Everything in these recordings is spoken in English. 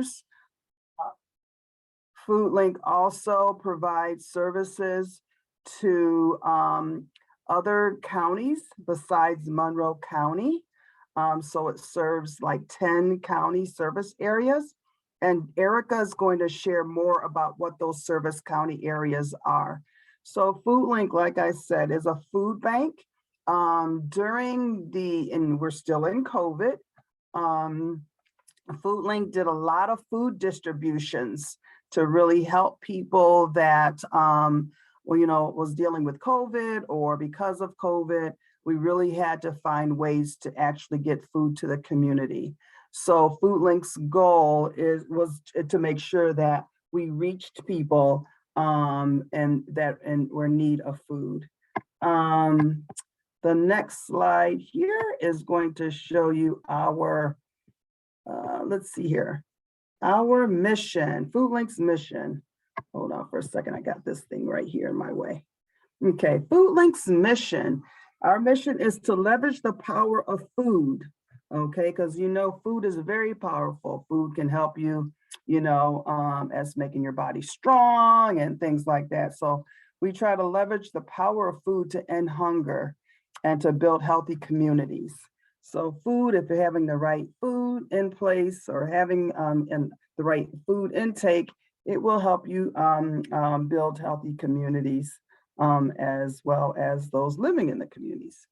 partners. Foodlink also provides services to other counties besides Monroe County. So it serves like 10 county service areas. And Erica is going to share more about what those service county areas are. So Foodlink, like I said, is a food bank. And we're still in COVID, Foodlink did a lot of food distributions to really help people that, was dealing with COVID, or because of COVID, we really had to find ways to actually get food to the community. So Foodlink's goal was to make sure that we reached people and were in need of food. The next slide here is going to show you our, let's see here, our mission, Foodlink's mission. Hold on for a second, I got this thing right here in my way. Okay, Foodlink's mission. Our mission is to leverage the power of food, okay? Because food is very powerful. Food can help you, as making your body strong and things like that. So we try to leverage the power of food to end hunger and to build healthy communities. So food, if you're having the right food in place or having the right food intake, it will help you build healthy communities as well as those living in the communities.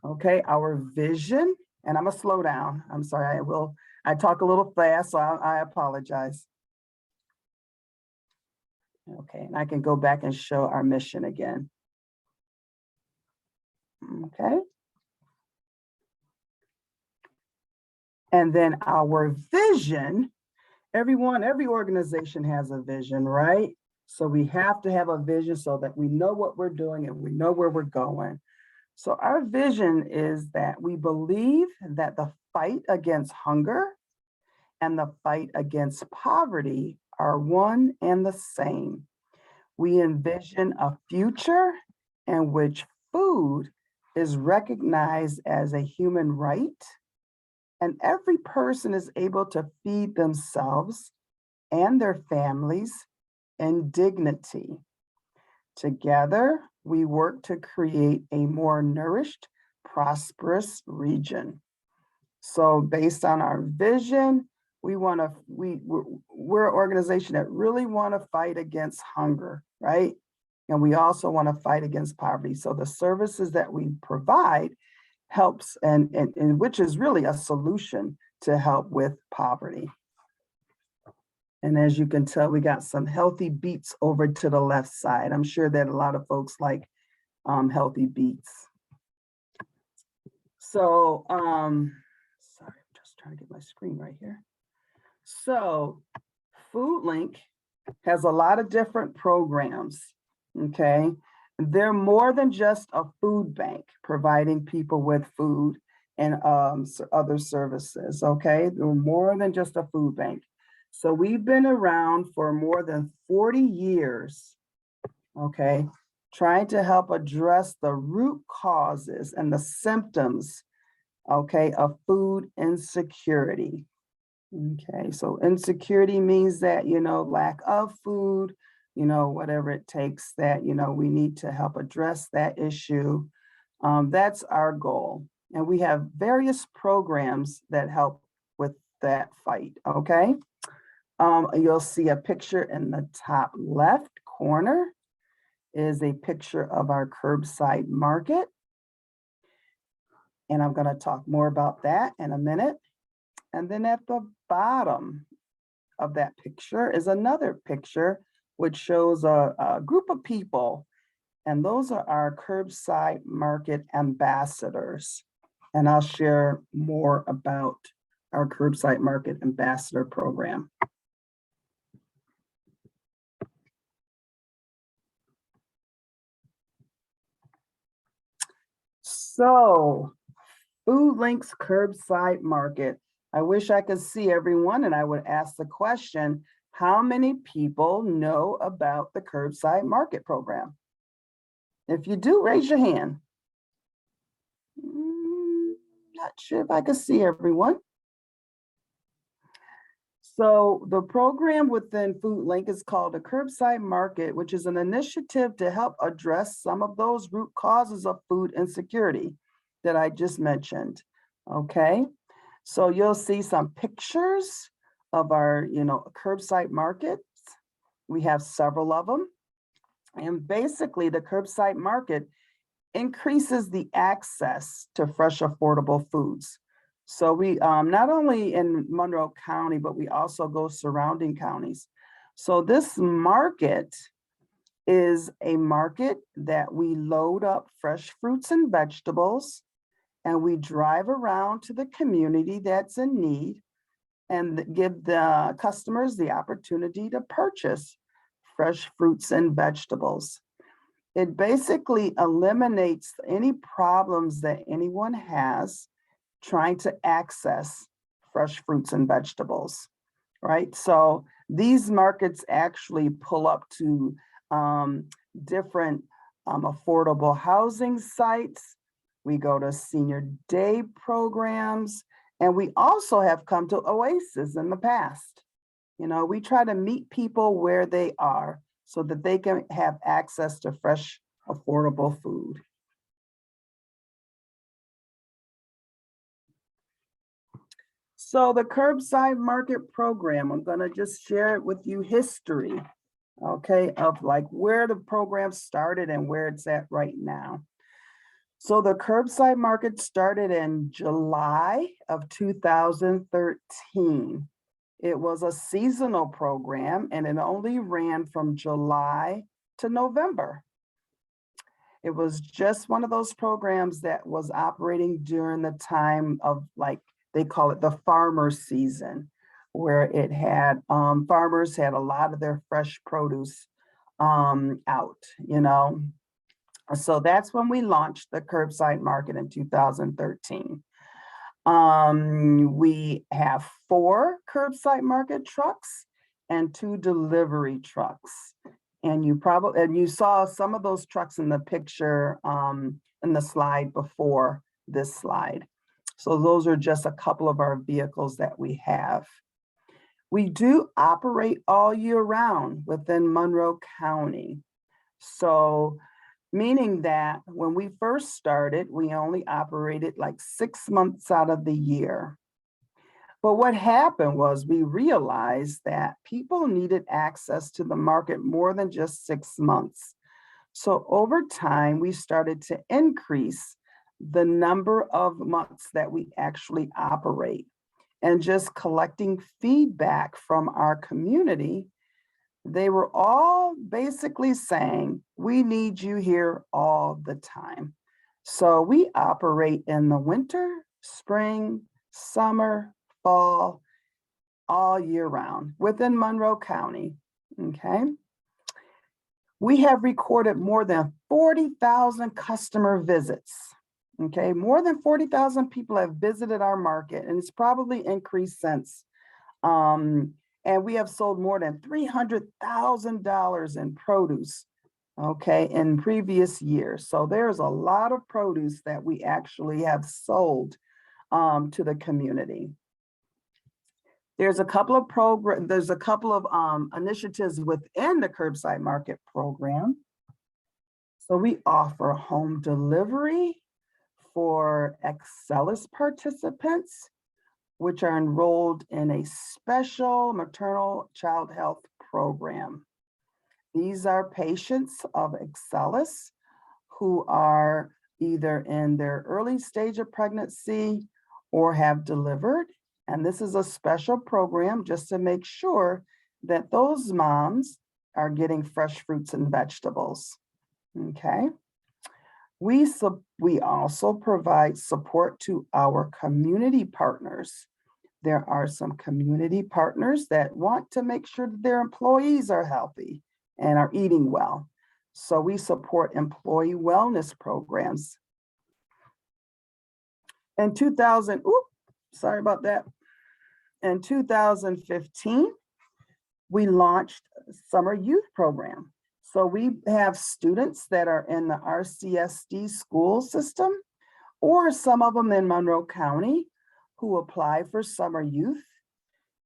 Okay, our vision, and I'm gonna slow down. I'm sorry, I talk a little fast, so I apologize. Okay, and I can go back and show our mission again. Okay. And then our vision, every organization has a vision, right? So we have to have a vision so that we know what we're doing and we know where we're going. So our vision is that we believe that the fight against hunger and the fight against poverty are one and the same. We envision a future in which food is recognized as a human right, and every person is able to feed themselves and their families in dignity. Together, we work to create a more nourished, prosperous region. So based on our vision, we're an organization that really want to fight against hunger, right? And we also want to fight against poverty. So the services that we provide helps, and which is really a solution to help with poverty. And as you can tell, we got some healthy beets over to the left side. I'm sure that a lot of folks like healthy beets. So, sorry, I'm just trying to get my screen right here. So Foodlink has a lot of different programs, okay? They're more than just a food bank providing people with food and other services, okay? They're more than just a food bank. So we've been around for more than 40 years, okay, trying to help address the root causes and the symptoms, okay, of food insecurity. Okay, so insecurity means that, lack of food, whatever it takes, that, we need to help address that issue. That's our goal. And we have various programs that help with that fight, okay? You'll see a picture in the top left corner is a picture of our curbside market. And I'm gonna talk more about that in a minute. And then at the bottom of that picture is another picture which shows a group of people. And those are our curbside market ambassadors. And I'll share more about our curbside market ambassador program. So, Foodlink's curbside market. I wish I could see everyone, and I would ask the question, how many people know about the curbside market program? If you do, raise your hand. Not sure if I could see everyone. So the program within Foodlink is called a Curbside Market, which is an initiative to help address some of those root causes of food insecurity that I just mentioned. Okay, so you'll see some pictures of our, curbside markets. We have several of them. And basically the curbside market increases the access to fresh, affordable foods. So we not only in Monroe County, but we also go surrounding counties. So this market is a market that we load up fresh fruits and vegetables, and we drive around to the community that's in need and give the customers the opportunity to purchase fresh fruits and vegetables. It basically eliminates any problems that anyone has trying to access fresh fruits and vegetables, right? So these markets actually pull up to different affordable housing sites. We go to senior day programs, and we also have come to Oasis in the past. We try to meet people where they are so that they can have access to fresh, affordable food. So the Curbside Market Program, I'm gonna just share with you history, okay, of like where the program started and where it's at right now. So the Curbside Market started in July of 2013. It was a seasonal program and it only ran from July to November. It was just one of those programs that was operating during the time of, like, they call it the farmer season, where it had, farmers had a lot of their fresh produce out, So that's when we launched the Curbside Market in 2013. We have 4 curbside market trucks and 2 delivery trucks. And you saw some of those trucks in the picture in the slide before this slide. So those are just a couple of our vehicles that we have. We do operate all year round within Monroe County. So meaning that when we first started, we only operated like 6 months out of the year. But what happened was we realized that people needed access to the market more than just 6 months. So over time, we started to increase the number of months that we actually operate, and just collecting feedback from our community. They were all basically saying, we need you here all the time. So we operate in the winter, spring, summer, fall, all year round within Monroe County, okay? We have recorded more than 40,000 customer visits, okay? More than 40,000 people have visited our market, and it's probably increased since. And we have sold more than $300,000 in produce, okay, in previous years. So there's a lot of produce that we actually have sold to the community. There's a couple of initiatives within the Curbside Market program. So we offer home delivery for Excelis participants, which are enrolled in a special maternal child health program. These are patients of Excelis who are either in their early stage of pregnancy or have delivered. And this is a special program just to make sure that those moms are getting fresh fruits and vegetables, okay? We also provide support to our community partners. There are some community partners that want to make sure that their employees are healthy and are eating well. So we support employee wellness programs. In 2015, we launched a summer youth program. So we have students that are in the RCSD school system, or some of them in Monroe County, who apply for summer youth.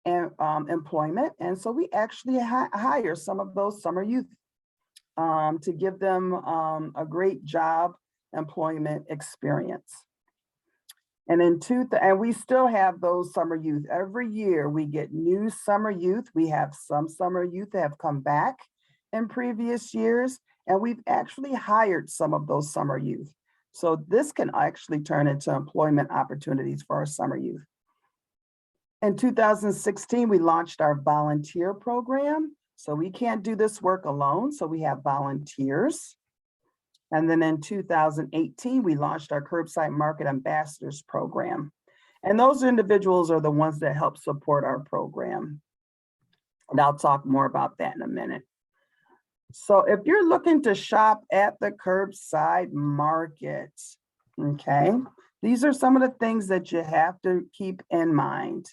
and employment. And so we actually hire some of those summer youth to give them a great job employment experience. And and we still have those summer youth. Every year we get new summer youth. We have some summer youth that have come back in previous years, and we've actually hired some of those summer youth. So this can actually turn into employment opportunities for our summer youth. In 2016, we launched our volunteer program. So we can't do this work alone, so we have volunteers. And then in 2018, we launched our Curbside Market Ambassadors program. And those individuals are the ones that help support our program. And I'll talk more about that in a minute. So if you're looking to shop at the curbside market, okay, these are some of the things that you have to keep in mind.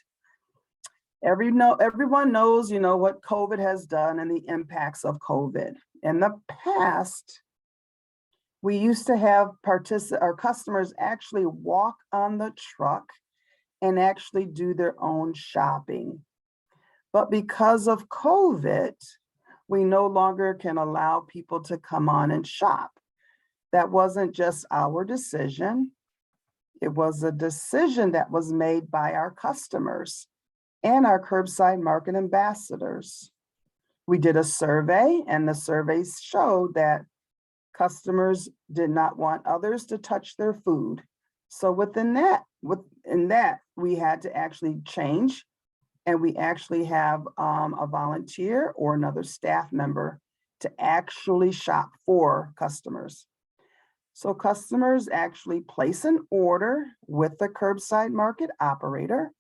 Everyone knows, what COVID has done and the impacts of COVID. In the past, we used to have our customers actually walk on the truck and actually do their own shopping. But because of COVID, we no longer can allow people to come on and shop. That wasn't just our decision. It was a decision that was made by our customers and our curbside market ambassadors. We did a survey, and the surveys showed that customers did not want others to touch their food. So within that, we had to actually change, and we actually have a volunteer or another staff member to actually shop for customers. So customers actually place an order with the curbside market operator,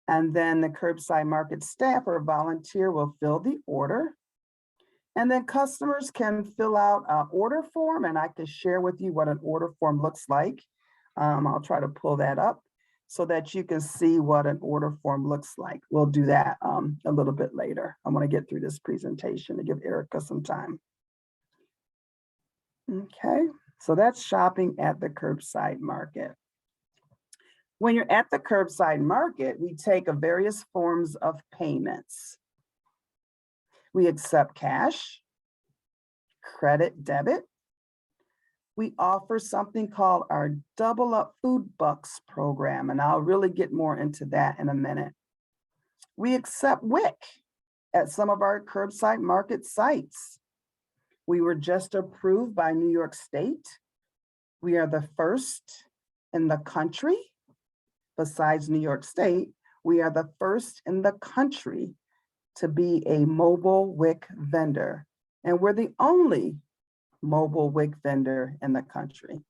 and then the curbside market staff or volunteer will fill the order. And then customers can fill out an order form, and I can share with you what an order form looks like. I'll try to pull that up so that you can see what an order form looks like. We'll do that a little bit later. I want to get through this presentation to give Erica some time. Okay, so that's shopping at the curbside market. When you're at the curbside market, we take various forms of payments. We accept cash, credit, debit. We offer something called our Double Up Food Bucks program, and I'll really get more into that in a minute. We accept WIC at some of our curbside market sites. We were just approved by New York State. We are the first in the country, besides New York State, we are the first in the country to be a mobile WIC vendor. And we're the only mobile WIC vendor in the country.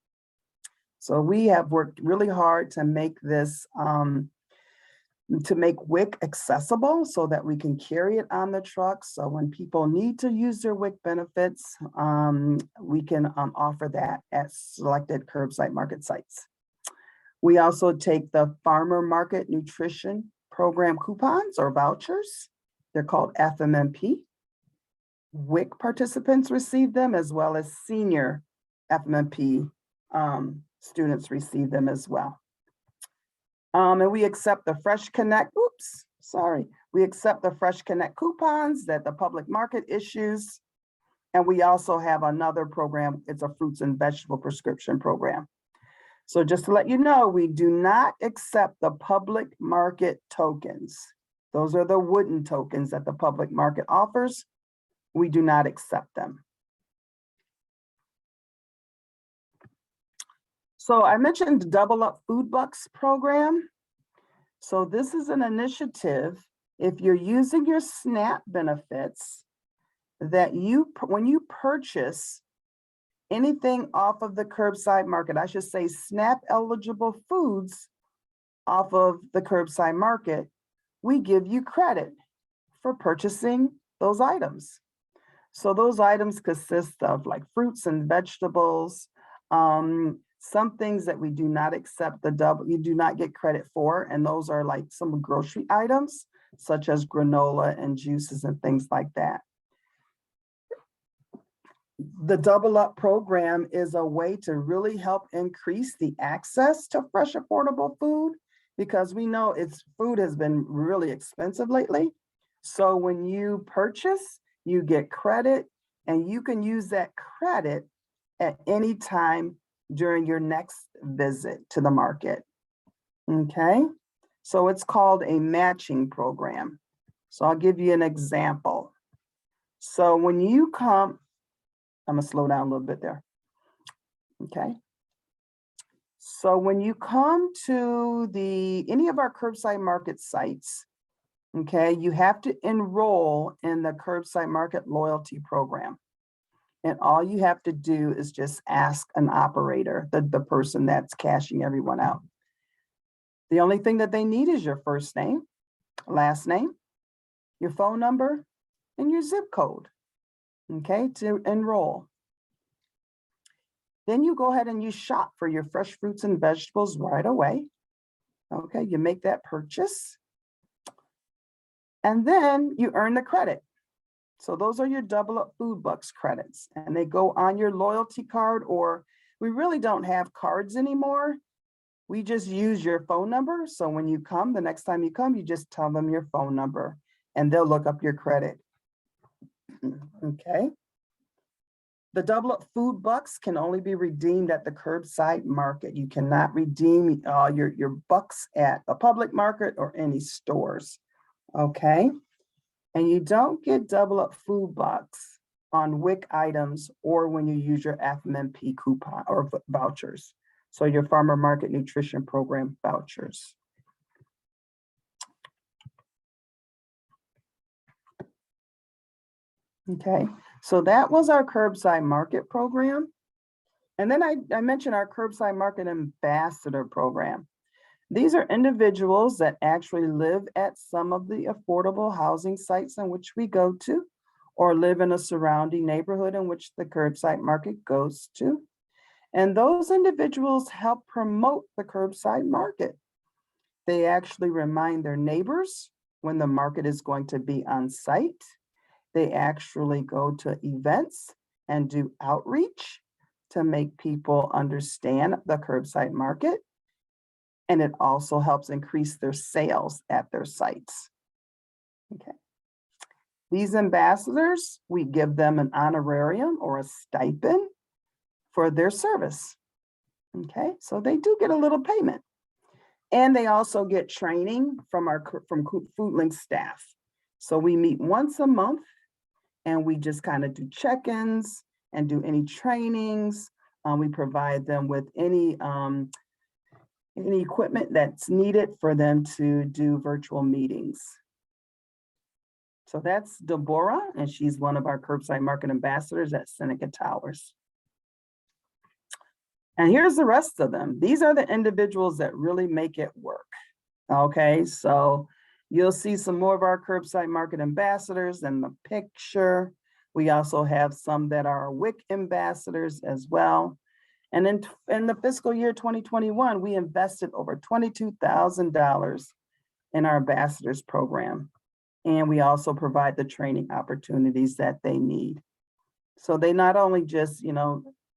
So we have worked really hard to make this, to make WIC accessible so that we can carry it on the truck. So when people need to use their WIC benefits, we can offer that at selected curbside market sites. We also take the Farmer Market Nutrition Program coupons or vouchers. They're called FMNP. WIC participants receive them, as well as senior FMNP students receive them as well. And we accept the Fresh Connect, we accept the Fresh Connect coupons that the public market issues. And we also have another program, it's a fruits and vegetable prescription program. So just to let you know, we do not accept the public market tokens. Those are the wooden tokens that the public market offers. We do not accept them. So I mentioned the Double Up Food Bucks program. So this is an initiative, if you're using your SNAP benefits, that when you purchase anything off of the curbside market, I should say SNAP eligible foods off of the curbside market, we give you credit for purchasing those items. So those items consist of like fruits and vegetables, some things that we do not accept you do not get credit for, and those are like some grocery items, such as granola and juices and things like that. The Double Up program is a way to really help increase the access to fresh, affordable food because we know food has been really expensive lately. So when you purchase, you get credit, and you can use that credit at any time during your next visit to the market. Okay, so it's called a matching program. So I'll give you an example. So when you come, I'm gonna slow down a little bit there. Okay. So when you come to any of our curbside market sites, okay, you have to enroll in the curbside market loyalty program. And all you have to do is just ask an operator, the person that's cashing everyone out. The only thing that they need is your first name, last name, your phone number, and your zip code, okay, to enroll. Then you go ahead and you shop for your fresh fruits and vegetables right away. Okay, you make that purchase. And then you earn the credit. So those are your Double Up Food Bucks credits, and they go on your loyalty card, or we really don't have cards anymore. We just use your phone number. So when you come, the next time you come, you just tell them your phone number and they'll look up your credit. Okay. The Double Up Food Bucks can only be redeemed at the curbside market. You cannot redeem your bucks at a public market or any stores. Okay. And you don't get Double Up Food Bucks on WIC items or when you use your FMNP coupon or vouchers. So your Farmer Market Nutrition Program vouchers. Okay, so that was our curbside market program. And then I mentioned our curbside market ambassador program. These are individuals that actually live at some of the affordable housing sites in which we go to, or live in a surrounding neighborhood in which the curbside market goes to. And those individuals help promote the curbside market. They actually remind their neighbors when the market is going to be on site. They actually go to events and do outreach to make people understand the curbside market. And it also helps increase their sales at their sites. Okay. These ambassadors, we give them an honorarium or a stipend for their service. Okay, so they do get a little payment. And they also get training from Foodlink staff. So we meet once a month and we just kind of do check-ins and do any trainings. We provide them with any equipment that's needed for them to do virtual meetings. So that's Deborah, and she's one of our curbside market ambassadors at Seneca Towers. And here's the rest of them. These are the individuals that really make it work. Okay, so you'll see some more of our curbside market ambassadors in the picture. We also have some that are WIC ambassadors as well. And in the fiscal year 2021, we invested over $22,000 in our ambassadors program. And we also provide the training opportunities that they need. So they not only just,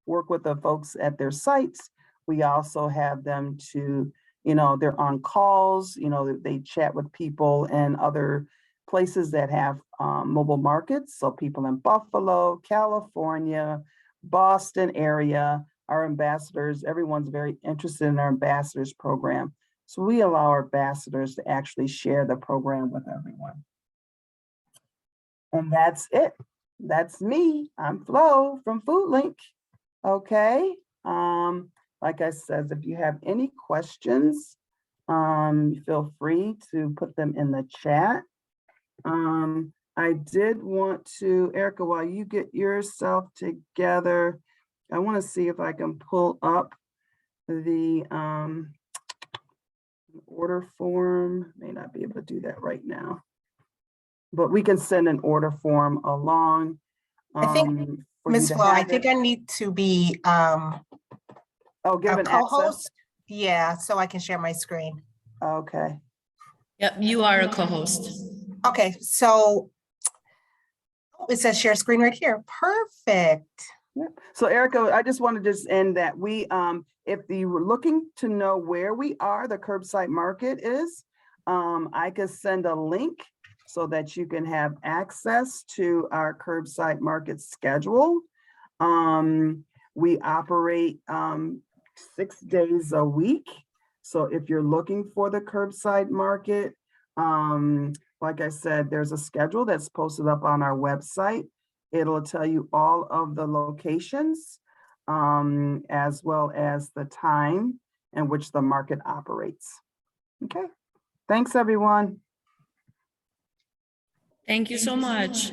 work with the folks at their sites, we also have them to, they're on calls, they chat with people in other places that have mobile markets. So people in Buffalo, California, Boston area, our ambassadors, everyone's very interested in our ambassadors program. So we allow our ambassadors to actually share the program with everyone. And that's it. That's me. I'm Flo from Foodlink. Okay. Like I said, if you have any questions, feel free to put them in the chat. I did want to, Erica, while you get yourself together, I want to see if I can pull up the order form. May not be able to do that right now, but we can send an order form along. I think, Ms. Flo, I think I need to be give a an co-host. access. Yeah, so I can share my screen. Okay. Yep, you are a co-host. Okay, so it says share screen right here. Perfect. Yep. So Erica, I just want to just end that we, if you were looking to know where we are, the curbside market is, I could send a link so that you can have access to our curbside market schedule. We operate 6 days a week. So if you're looking for the curbside market, like I said, there's a schedule that's posted up on our website. It'll tell you all of the locations, as well as the time in which the market operates. Okay, thanks everyone. Thank you so much.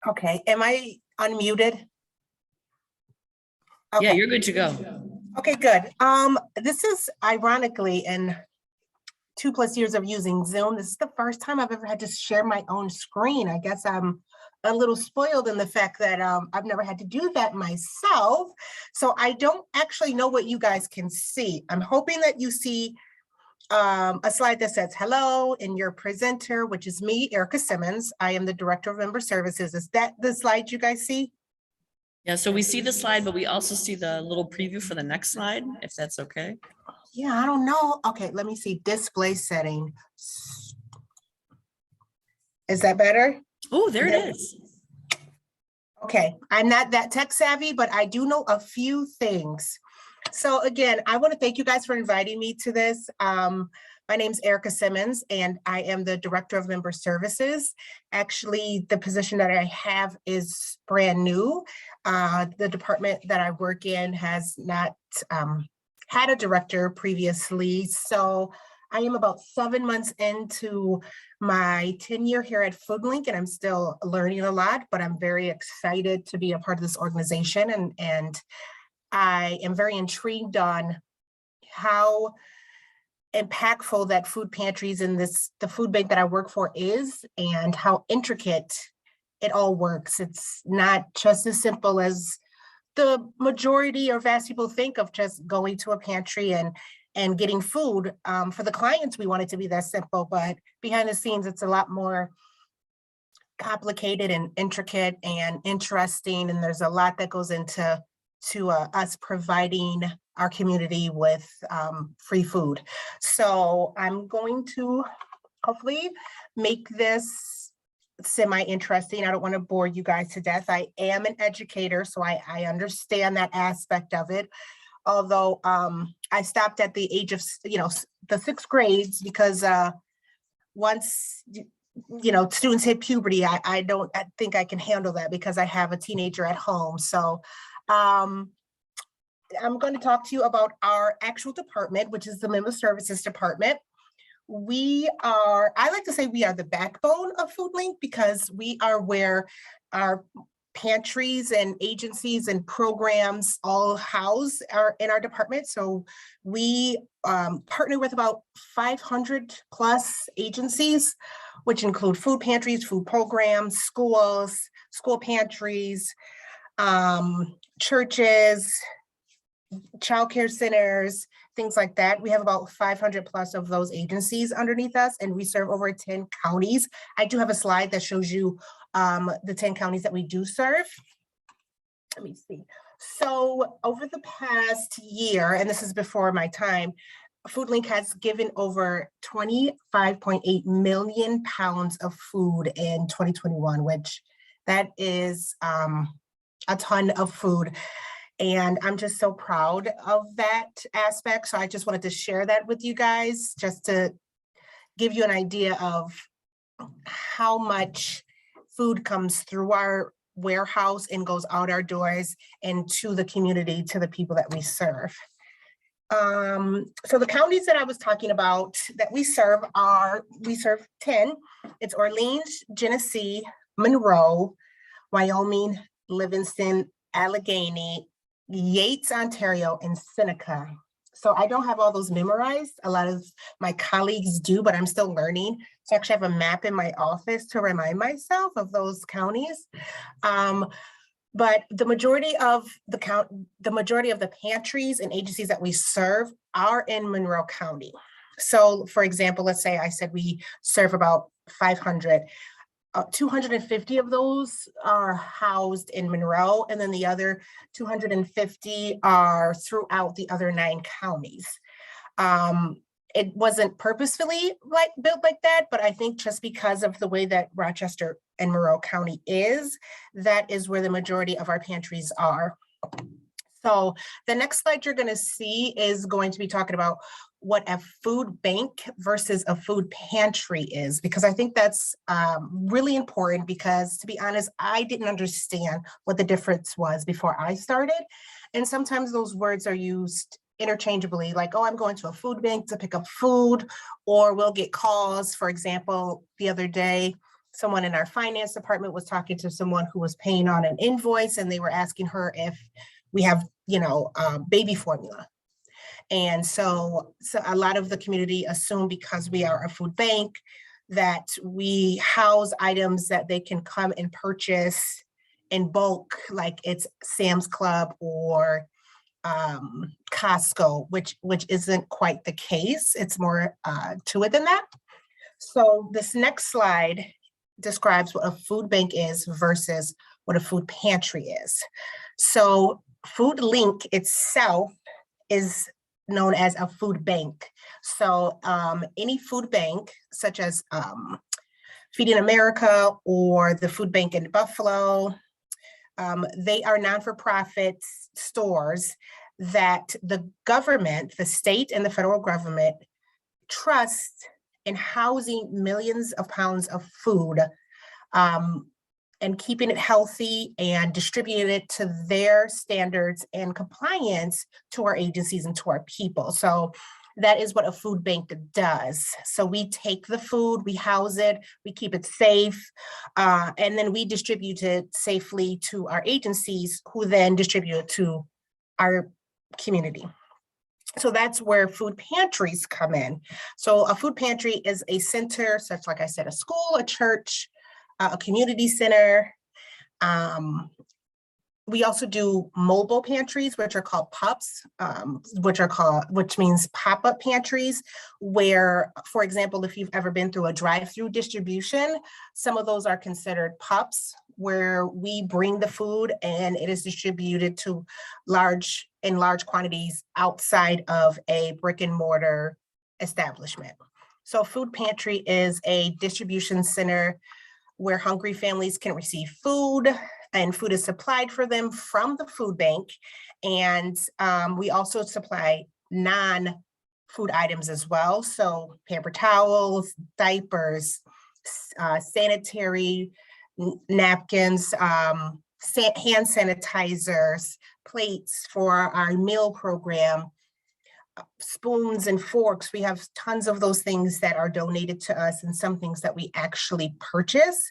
Okay, am I unmuted? Yeah, Okay. you're good to go. Okay, good. This is ironically in 2+ years of using Zoom, this is the first time I've ever had to share my own screen. I guess I'm a little spoiled in the fact that I've never had to do that myself. So I don't actually know what you guys can see. I'm hoping that you see a slide that says hello and your presenter, which is me, Erica Simmons. I am the Director of Member Services. Is that the slide you guys see? Yeah, so we see the slide, but we also see the little preview for the next slide, if that's okay. Yeah, I don't know. Okay, let me see. Display setting. Is that better? Oh, there it is. Okay, I'm not that tech savvy, but I do know a few things. So again, I want to thank you guys for inviting me to this. My name's Erica Simmons, and I am the Director of Member Services. Actually, the position that I have is brand new. The department that I work in has not had a director previously. So I am about 7 months into my tenure here at Foodlink, and I'm still learning a lot, but I'm very excited to be a part of this organization. And I am very intrigued on how impactful that food pantries and the food bank that I work for is, and how intricate it all works. It's not just as simple as the majority or vast people think of, just going to a pantry and getting food. For the clients, we want it to be that simple, but behind the scenes, it's a lot more complicated and intricate and interesting. And there's a lot that goes into us providing our community with free food. So I'm going to hopefully make this semi-interesting. I don't want to bore you guys to death. I am an educator, so I understand that aspect of it. Although I stopped at the age of, the 6th grades, because once, students hit puberty, I think I can handle that because I have a teenager at home. So I'm going to talk to you about our actual department, which is the Member Services Department. I like to say we are the backbone of Foodlink, because we are where our pantries and agencies and programs all house in our department. So we partner with about 500 plus agencies, which include food pantries, food programs, schools, school pantries, churches, childcare centers, things like that. We have about 500 plus of those agencies underneath us, and we serve over 10 counties. I do have a slide that shows you the 10 counties that we do serve. Let me see. So over the past year, and this is before my time, Foodlink has given over 25.8 million pounds of food in 2021, which that is a ton of food. And I'm just so proud of that aspect. So I just wanted to share that with you guys, just to give you an idea of how much food comes through our warehouse and goes out our doors and to the community, to the people that we serve. So the counties that I was talking about that we serve 10. It's Orleans, Genesee, Monroe, Wyoming, Livingston, Allegheny, Yates, Ontario, and Seneca. So I don't have all those memorized. A lot of my colleagues do, but I'm still learning. So I actually have a map in my office to remind myself of those counties. But the majority of the pantries and agencies that we serve are in Monroe County. So for example, let's say I said we serve about 500. 250 of those are housed in Monroe, and then the other 250 are throughout the other 9 counties. It wasn't purposefully built like that, but I think just because of the way that Rochester and Monroe County is, that is where the majority of our pantries are. So the next slide you're going to see is going to be talking about what a food bank versus a food pantry is, because I think that's really important, because to be honest, I didn't understand what the difference was before I started. And sometimes those words are used interchangeably, like, oh, I'm going to a food bank to pick up food, or we'll get calls. For example, the other day, someone in our finance department was talking to someone who was paying on an invoice, and they were asking her if we have, baby formula. And so a lot of the community assume, because we are a food bank, that we house items that they can come and purchase in bulk, like it's Sam's Club or Costco, which isn't quite the case. It's more to it than that. So this next slide describes what a food bank is versus what a food pantry is. So Foodlink itself is known as a food bank. So any food bank, such as Feeding America or the food bank in Buffalo, they are non-for-profit stores that the government, the state and the federal government, trust in housing millions of pounds of food and keeping it healthy and distributing it to their standards and compliance to our agencies and to our people. So that is what a food bank does. So we take the food, we house it, we keep it safe, and then we distribute it safely to our agencies, who then distribute it to our community. So that's where food pantries come in. So a food pantry is a center, such like I said, a school, a church, a community center. We also do mobile pantries, which are called PUPs, which means pop-up pantries, where, for example, if you've ever been through a drive-through distribution, some of those are considered PUPs, where we bring the food and it is distributed to large quantities outside of a brick and mortar establishment. So food pantry is a distribution center where hungry families can receive food, and food is supplied for them from the food bank. And we also supply non-food items as well. So paper towels, diapers, sanitary napkins, hand sanitizers, plates for our meal program, spoons and forks. We have tons of those things that are donated to us, and some things that we actually purchase,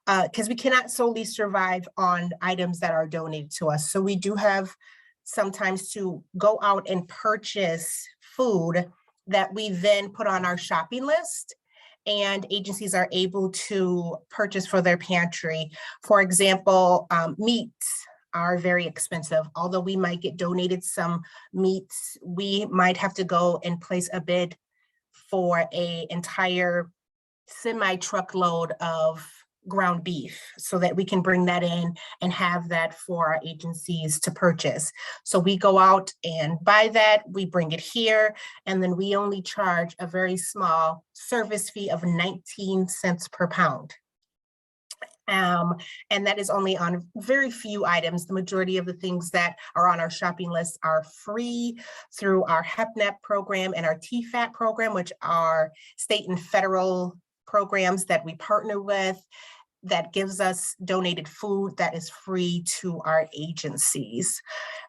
because we cannot solely survive on items that are donated to us. So we do have sometimes to go out and purchase food that we then put on our shopping list, and agencies are able to purchase for their pantry. For example, meats are very expensive. Although we might get donated some meats, we might have to go and place a bid for an entire semi-truckload of ground beef so that we can bring that in and have that for our agencies to purchase. So we go out and buy that, we bring it here, and then we only charge a very small service fee of 19 cents per pound. And that is only on very few items. The majority of the things that are on our shopping list are free through our HEPNEP program and our TFAT program, which are state and federal programs that we partner with, that gives us donated food that is free to our agencies.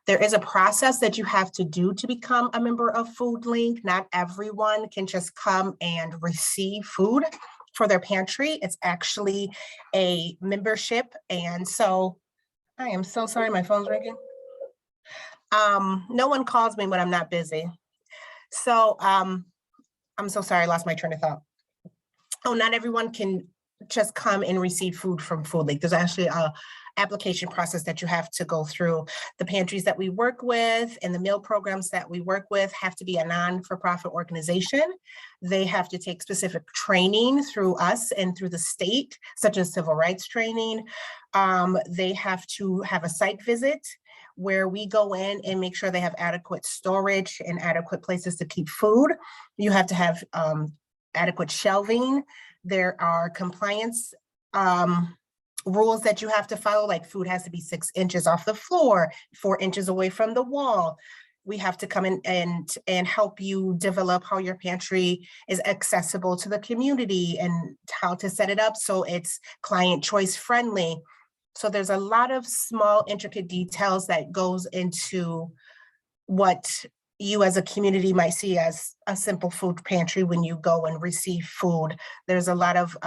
There is a process that you have to do to become a member of Foodlink. Not everyone can just come and receive food for their pantry. It's actually a membership. And so I am so sorry, my phone's ringing. No one calls me when I'm not busy. So I'm so sorry, I lost my train of thought. Oh, not everyone can just come and receive food from Foodlink. There's actually application process that you have to go through. The pantries that we work with and the meal programs that we work with have to be a non-for-profit organization. They have to take specific training through us and through the state, such as civil rights training. They have to have a site visit where we go in and make sure they have adequate storage and adequate places to keep food. You have to have adequate shelving. There are compliance rules that you have to follow, like food has to be 6 inches off the floor, 4 inches away from the wall. We have to come in and help you develop how your pantry is accessible to the community and how to set it up so it's client choice friendly. So there's a lot of small, intricate details that goes into what you as a community might see as a simple food pantry when you go and receive food. There's a lot of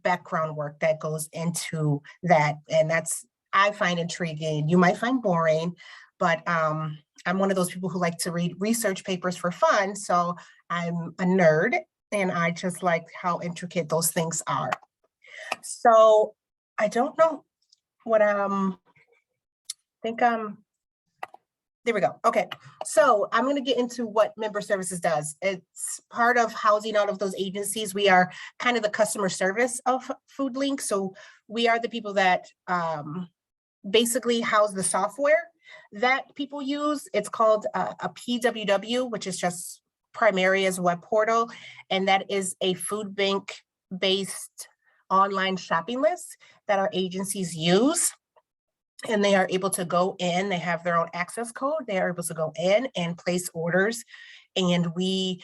background work that goes into that. And that's, I find intriguing. You might find boring, but I'm one of those people who like to read research papers for fun. So I'm a nerd and I just like how intricate those things are. So I don't know what there we go. Okay, so I'm going to get into what member services does. It's part of housing all of those agencies. We are kind of the customer service of Foodlink. So we are the people that basically house the software that people use. It's called a PWW, which is just Primaria's web portal. And that is a food bank based online shopping list that our agencies use. And they are able to go in, they have their own access code. They are able to go in and place orders. And we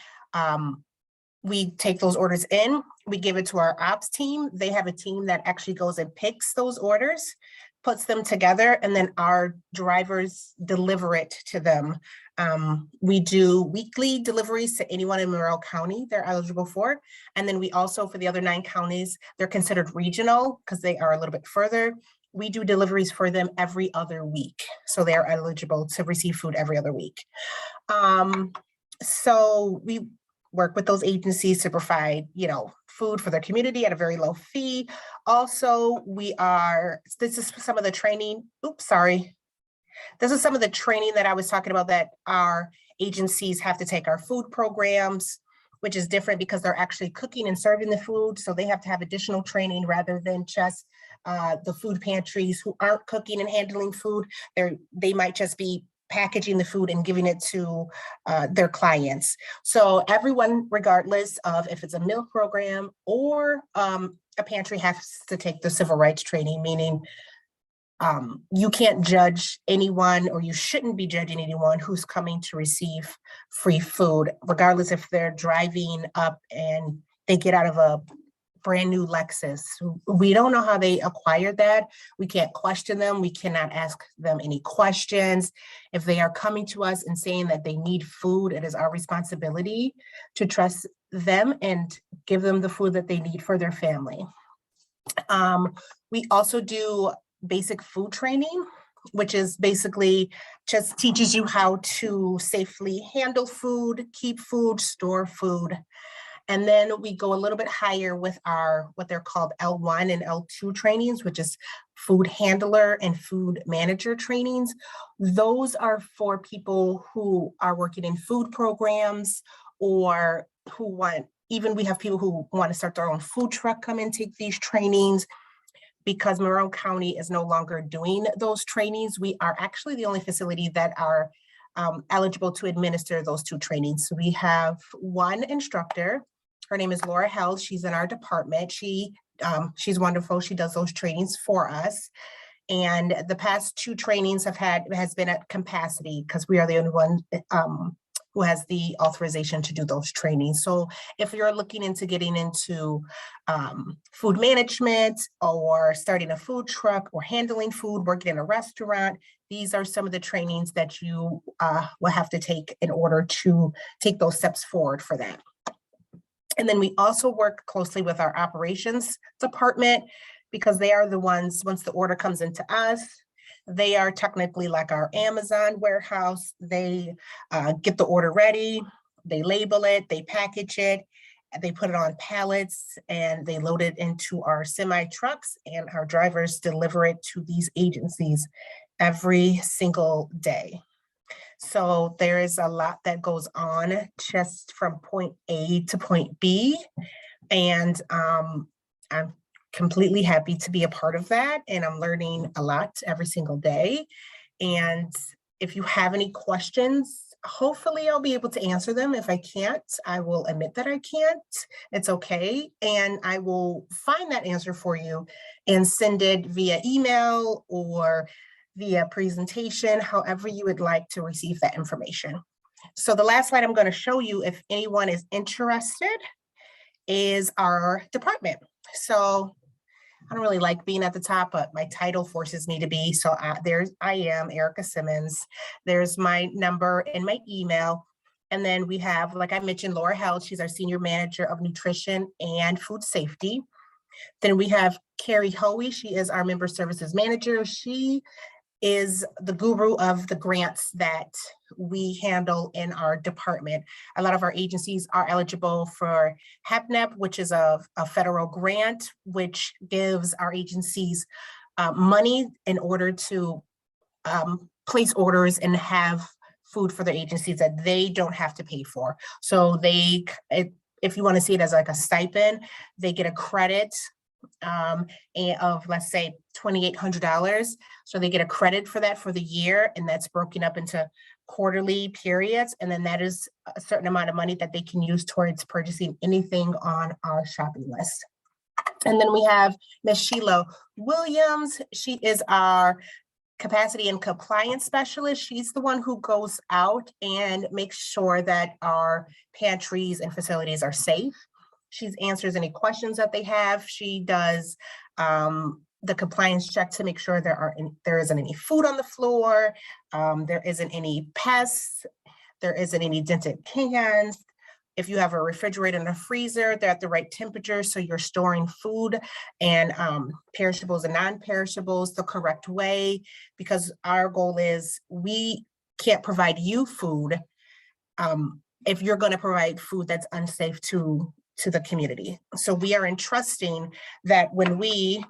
take those orders in, we give it to our ops team. They have a team that actually goes and picks those orders, puts them together, and then our drivers deliver it to them. We do weekly deliveries to anyone in Monroe County they're eligible for. And then we also, for the other 9 counties, they're considered regional because they are a little bit further. We do deliveries for them every other week. So they're eligible to receive food every other week. So we work with those agencies to provide, food for their community at a very low fee. Also, this is some of the training. This is some of the training that I was talking about that our agencies have to take. Our food programs, which is different because they're actually cooking and serving the food. So they have to have additional training rather than just the food pantries who aren't cooking and handling food. They might just be packaging the food and giving it to their clients. So everyone, regardless of if it's a meal program or a pantry, has to take the civil rights training, meaning you can't judge anyone, or you shouldn't be judging anyone who's coming to receive free food, regardless if they're driving up and they get out of a brand new Lexus. We don't know how they acquired that. We can't question them. We cannot ask them any questions. If they are coming to us and saying that they need food, it is our responsibility to trust them and give them the food that they need for their family. We also do basic food training, which is basically just teaches you how to safely handle food, keep food, store food. And then we go a little bit higher with our, what they're called L1 and L2 trainings, which is food handler and food manager trainings. Those are for people who are working in food programs or we have people who want to start their own food truck come and take these trainings. Because Monroe County is no longer doing those trainings, we are actually the only facility that are eligible to administer those 2 trainings. So we have one instructor. Her name is Laura Held. She's in our department. She's wonderful. She does those trainings for us. And the past 2 trainings has been at capacity because we are the only one who has the authorization to do those trainings. So if you're looking into getting into food management or starting a food truck or handling food, working in a restaurant, these are some of the trainings that you will have to take in order to take those steps forward for that. And then we also work closely with our operations department because they are the ones, once the order comes into us, they are technically like our Amazon warehouse. They get the order ready, they label it, they package it, They put it on pallets and they load it into our semi trucks, and our drivers deliver it to these agencies every single day. So there is a lot that goes on just from point A to point B. And I'm completely happy to be a part of that. And I'm learning a lot every single day. And if you have any questions, hopefully I'll be able to answer them. If I can't, I will admit that I can't. It's okay. And I will find that answer for you and send it via email or via presentation, however you would like to receive that information. So the last slide I'm going to show you, if anyone is interested, is our department. So I don't really like being at the top, but my title forces me to be. So I am Erica Simmons. There's my number and my email. And then we have, like I mentioned, Laura Held. She's our Senior Manager of Nutrition and Food Safety. Then we have Carrie Hoey. She is our Member Services Manager. She is the guru of the grants that we handle in our department. A lot of our agencies are eligible for HAPNEP, which is a federal grant, which gives our agencies money in order to place orders and have food for their agencies that they don't have to pay for. So if you want to see it as like a stipend, they get a credit of, let's say, $2,800. So they get a credit for that for the year, and that's broken up into quarterly periods. And then that is a certain amount of money that they can use towards purchasing anything on our shopping list. And then we have Ms. Sheila Williams. She is our capacity and compliance specialist. She's the one who goes out and makes sure that our pantries and facilities are safe. She answers any questions that they have. She does the compliance check to make sure there isn't any food on the floor, there isn't any pests, there isn't any dented cans. If you have a refrigerator and a freezer, they're at the right temperature, so you're storing food and perishables and non-perishables the correct way, because our goal is we can't provide you food if you're going to provide food that's unsafe to the community. So we are entrusting that when we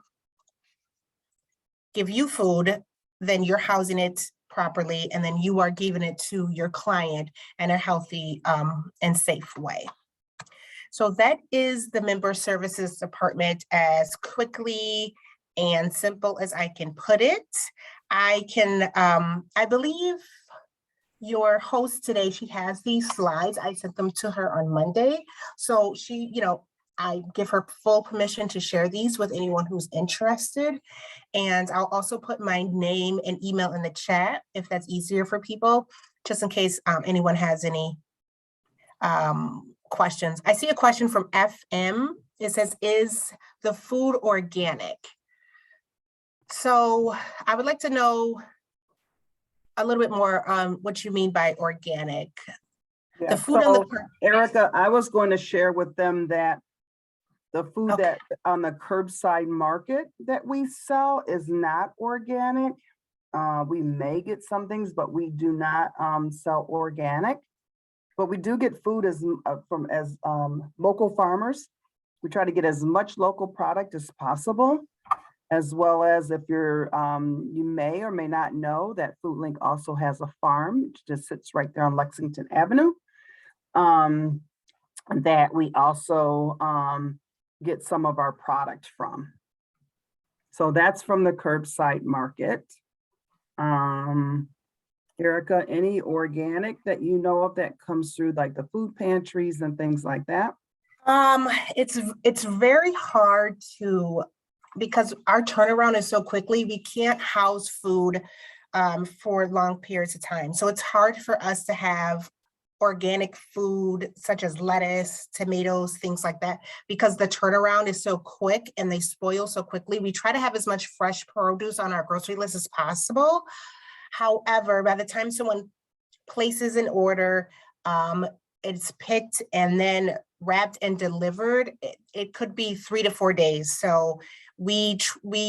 give you food, then you're housing it properly, and then you are giving it to your client in a healthy and safe way. So that is the Member Services Department as quickly and simple as I can put it. I believe your host today, she has these slides. I sent them to her on Monday. So she, I give her full permission to share these with anyone who's interested. And I'll also put my name and email in the chat if that's easier for people, just in case anyone has any questions. I see a question from FM. It says, is the food organic? So I would like to know a little bit more on what you mean by organic. Yeah, The food on the Erica, I was going to share with them that the food that on the curbside market that we sell is not organic. We may get some things, but we do not sell organic. But we do get food from local farmers. We try to get as much local product as possible, as well as if you're, you may or may not know that Foodlink also has a farm, which just sits right there on Lexington Avenue, that we also get some of our product from. So that's from the curbside market. Erica, any organic that you know of that comes through like the food pantries and things like that? It's very hard to, because our turnaround is so quickly, we can't house food for long periods of time. So it's hard for us to have organic food such as lettuce, tomatoes, things like that, because the turnaround is so quick and they spoil so quickly. We try to have as much fresh produce on our grocery list as possible. However, by the time someone places an order, it's picked and then wrapped and delivered, it could be 3 to 4 days. So we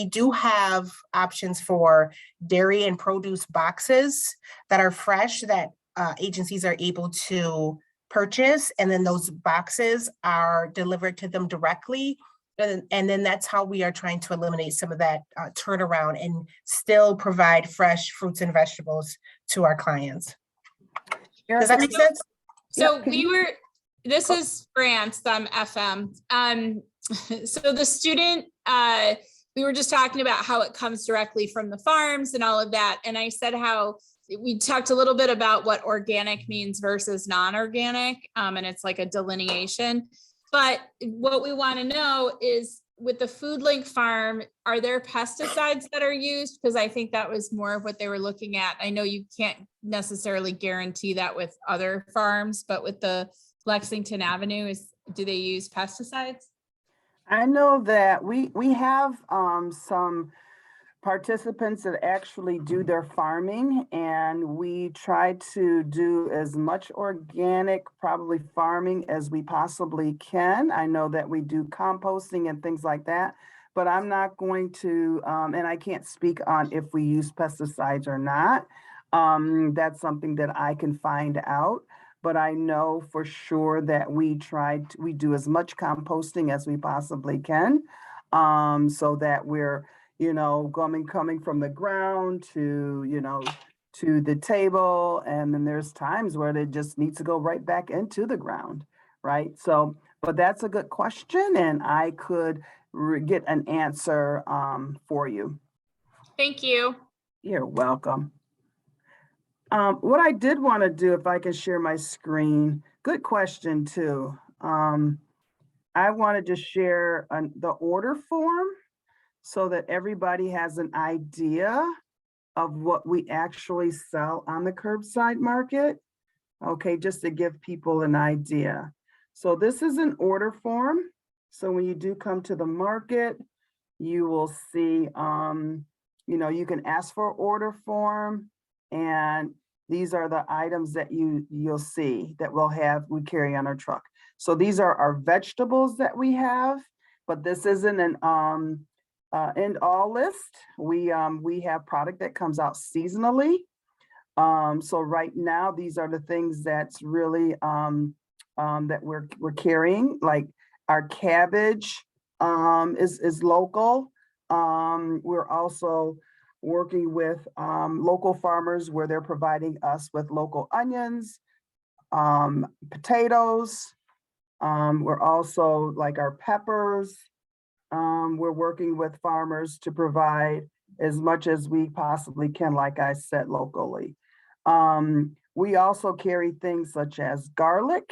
do have options for dairy and produce boxes that are fresh that agencies are able to purchase, and then those boxes are delivered to them directly. And then that's how we are trying to eliminate some of that turnaround and still provide fresh fruits and vegetables to our clients. Does that make sense? So Yep, this is Grant, FM. So the student, we were just talking about how it comes directly from the farms and all of that. And I said how we talked a little bit about what organic means versus non-organic. And it's like a delineation. But what we want to know is with the Foodlink farm, are there pesticides that are used? Because I think that was more of what they were looking at. I know you can't necessarily guarantee that with other farms, but with the Lexington Avenue, do they use pesticides? I know that we have some participants that actually do their farming, and we try to do as much organic, probably farming as we possibly can. I know that we do composting and things like that, but I'm not going to, and I can't speak on if we use pesticides or not. That's something that I can find out. But I know for sure that we do as much composting as we possibly can, so that we're, coming from the ground to, to the table. And then there's times where it just needs to go right back into the ground, right? So, but that's a good question, and I could get an answer for you. Thank you. You're welcome. What I did want to do, if I can share my screen, good question too. I wanted to share the order form so that everybody has an idea of what we actually sell on the curbside market. Okay, just to give people an idea. So this is an order form. So when you do come to the market, you will see, you can ask for order form, and these are the items that you'll see that we carry on our truck. So these are our vegetables that we have, but this isn't an end all list. We have product that comes out seasonally. So right now, these are the things that's really that we're carrying. Like our cabbage is local. We're also working with local farmers where they're providing us with local onions, potatoes. We're also like our peppers. We're working with farmers to provide as much as we possibly can, like I said, locally. We also carry things such as garlic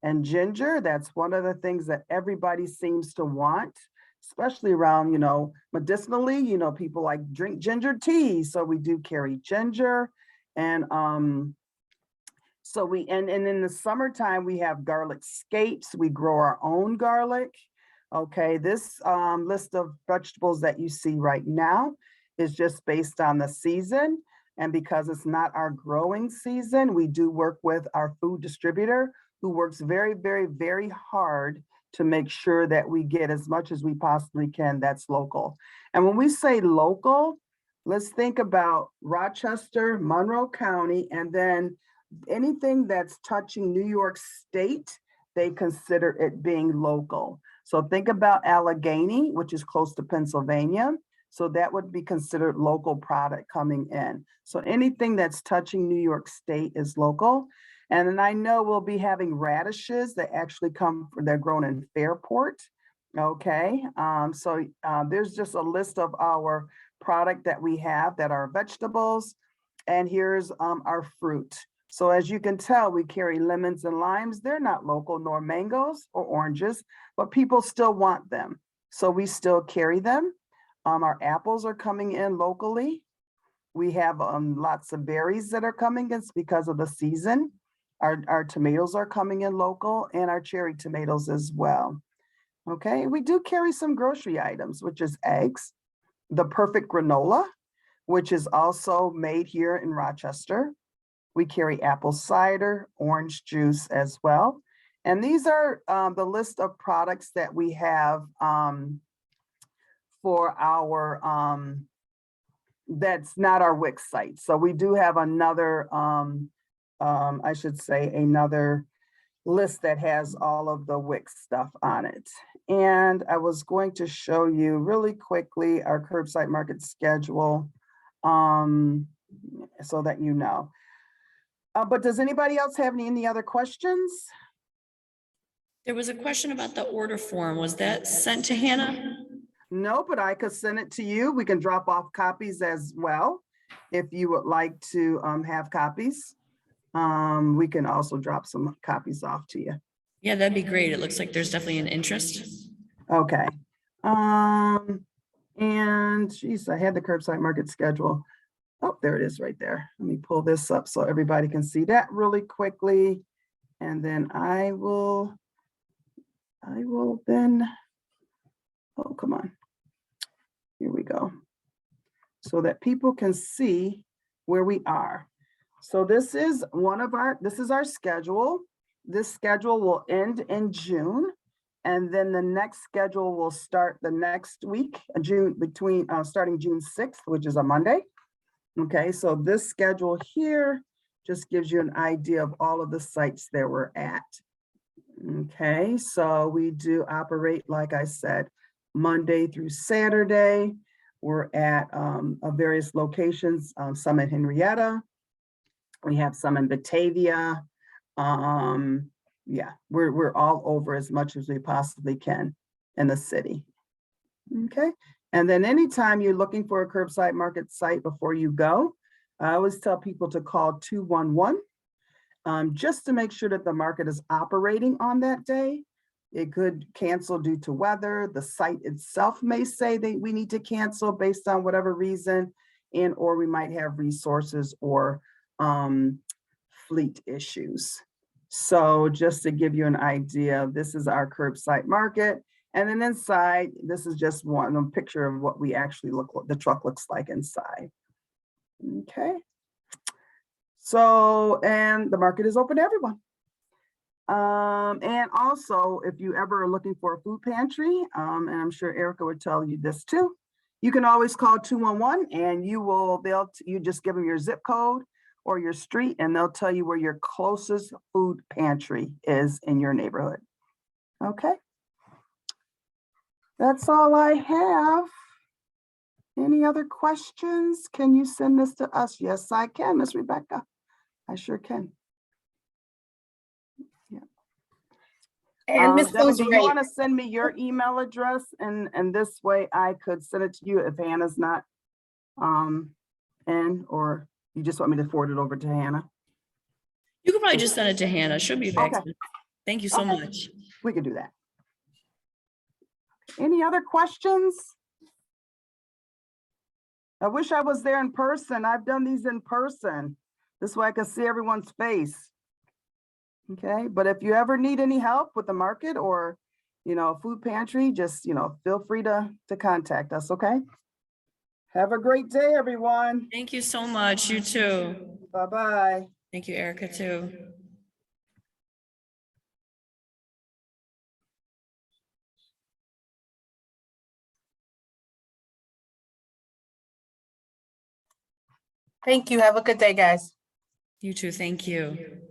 and ginger. That's one of the things that everybody seems to want, especially around, medicinally, people like drink ginger tea. So we do carry ginger. And so and in the summertime, we have garlic scapes. We grow our own garlic. Okay, this list of vegetables that you see right now is just based on the season. And because it's not our growing season, we do work with our food distributor who works very, very, very hard to make sure that we get as much as we possibly can that's local. And when we say local, let's think about Rochester, Monroe County, and then anything that's touching New York State, they consider it being local. So think about Allegheny, which is close to Pennsylvania. So that would be considered local product coming in. So anything that's touching New York State is local. And then I know we'll be having radishes that actually they're grown in Fairport. Okay, so there's just a list of our product that we have that are vegetables. And here's our fruit. So as you can tell, we carry lemons and limes. They're not local, nor mangoes or oranges, but people still want them. So we still carry them. Our apples are coming in locally. We have lots of berries that are coming in because of the season. Our tomatoes are coming in local, and our cherry tomatoes as well. Okay, we do carry some grocery items, which is eggs, the perfect granola, which is also made here in Rochester. We carry apple cider, orange juice as well. And these are the list of products that we have for our, that's not our Wix site. So we do have another, I should say another list that has all of the Wix stuff on it. And I was going to show you really quickly our curbside market schedule, so that you know. But does anybody else have any other questions? There was a question about the order form. Was that sent to Hannah? No, but I could send it to you. We can drop off copies as well. If you would like to have copies, we can also drop some copies off to you. Yeah, that'd be great. It looks like there's definitely an interest. Okay. And geez, I had the curbside market schedule. Oh, there it is right there. Let me pull this up so everybody can see that really quickly. And then I will then, oh, come on. Here we go. So that people can see where we are. So this is our schedule. This schedule will end in June. And then the next schedule will start the next week, starting June 6th, which is a Monday. Okay, so this schedule here just gives you an idea of all of the sites that we're at. Okay, so we do operate, like I said, Monday through Saturday. We're at various locations, some in Henrietta. We have some in Batavia. Yeah, we're all over as much as we possibly can in the city. Okay, and then anytime you're looking for a curbside market site before you go, I always tell people to call 211 just to make sure that the market is operating on that day. It could cancel due to weather. The site itself may say that we need to cancel based on whatever reason, and or we might have resources or fleet issues. So just to give you an idea, this is our curbside market. And then inside, this is just one picture of what we actually the truck looks like inside. Okay. So, and the market is open to everyone. And also, if you ever are looking for a food pantry, and I'm sure Erica would tell you this too, you can always call 211 and you just give them your zip code or your street, and they'll tell you where your closest food pantry is in your neighborhood. Okay. That's all I have. Any other questions? Can you send this to us? Yes, I can, Miss Rebecca. I sure can. Yeah. And Miss Devin, do you Boozerate, want to send me your email address, and this way I could send it to you if Hannah's not in, or you just want me to forward it over to Hannah? You could probably just send it to Hannah. She'll be back. Okay. Thank you so Okay. much. We could do that. Any other questions? I wish I was there in person. I've done these in person. This way I can see everyone's face. Okay, but if you ever need any help with the market or, food pantry, just, feel free to contact us, okay? Have a great day, everyone. Thank you so much. You too. Bye-bye. Thank you, Erica, too. thank you. Have a good day, guys. You too. Thank you.